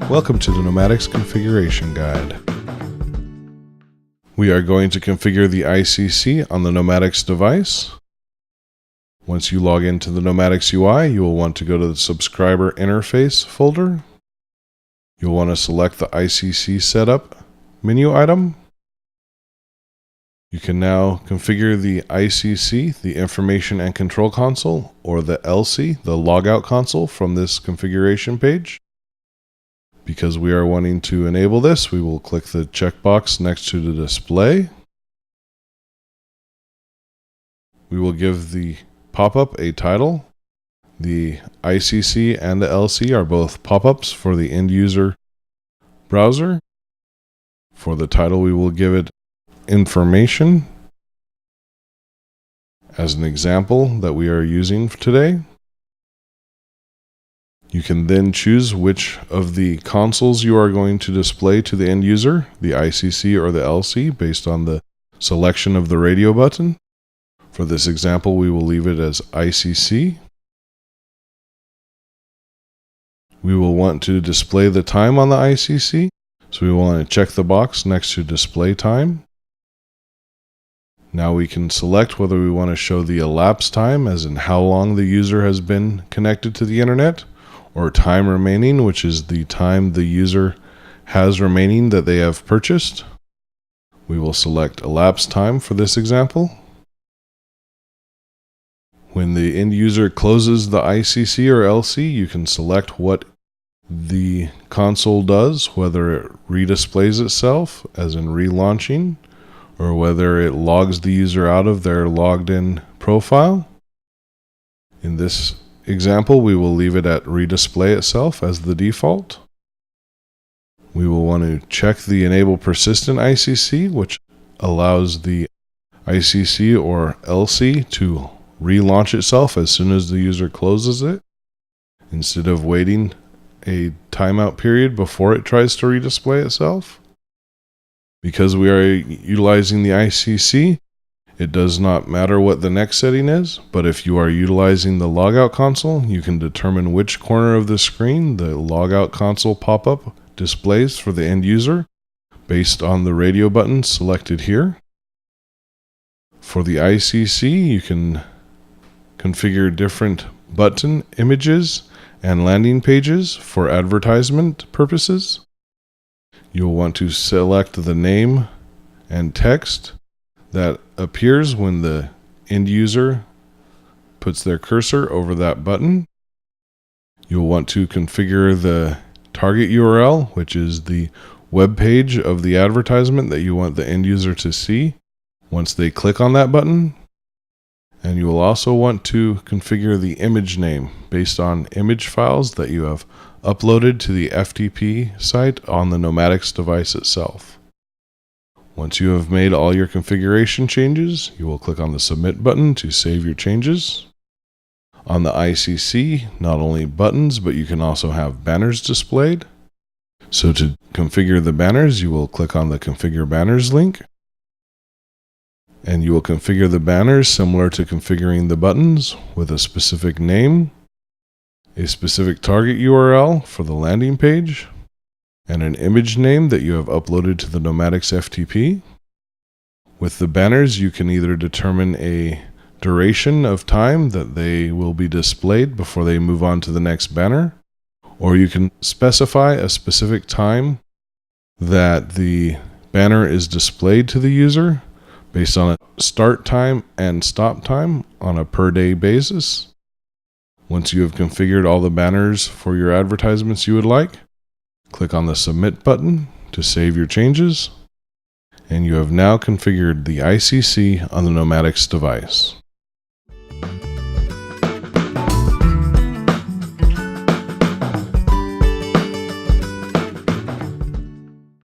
Welcome to the Pneumatics Configuration Guide. We are going to configure the ICC on the Pneumatics device. Once you log into the Pneumatics UI, you will want to go to the Subscriber Interface folder. You'll want to select the ICC Setup menu item. You can now configure the ICC, the Information and Control Console, or the LC, the Logout Console, from this configuration page. Because we are wanting to enable this, we will click the checkbox next to the display. We will give the pop-up a title. The ICC and the LC are both pop-ups for the end-user browser. For the title, we will give it Information as an example that we are using today. You can then choose which of the consoles you are going to display to the end user, the ICC or the LC, based on the selection of the radio button. For this example, we will leave it as ICC. We will want to display the time on the ICC, so we want to check the box next to Display Time. Now we can select whether we want to show the elapsed time, as in how long the user has been connected to the internet, or time remaining, which is the time the user has remaining that they have purchased. We will select elapsed time for this example. When the end user closes the ICC or LC, you can select what the console does, whether it redisplays itself, as in relaunching, or whether it logs the user out of their logged in profile. In this example, we will leave it at redisplay itself as the default. We will want to check the Enable Persistent ICC, which allows the ICC or LC to relaunch itself as soon as the user closes it, instead of waiting a timeout period before it tries to redisplay itself. Because we are utilizing the ICC, it does not matter what the next setting is, but if you are utilizing the Logout console, you can determine which corner of the screen the Logout console pop-up displays for the end user based on the radio button selected here. For the ICC, you can configure different button images and landing pages for advertisement purposes. You'll want to select the name and text that appears when the end user puts their cursor over that button. You'll want to configure the target URL, which is the web page of the advertisement that you want the end user to see once they click on that button. And you will also want to configure the image name based on image files that you have uploaded to the FTP site on the Pneumatics device itself. Once you have made all your configuration changes, you will click on the Submit button to save your changes. On the ICC, not only buttons, but you can also have banners displayed. So to configure the banners, you will click on the Configure Banners link. And you will configure the banners similar to configuring the buttons, with a specific name, a specific target URL for the landing page, and an image name that you have uploaded to the Pneumatics FTP. With the banners, you can either determine a duration of time that they will be displayed before they move on to the next banner, or you can specify a specific time that the banner is displayed to the user based on a start time and stop time on a per day basis. Once you have configured all the banners for your advertisements you would like, click on the Submit button to save your changes, and you have now configured the ICC on the Pneumatics device.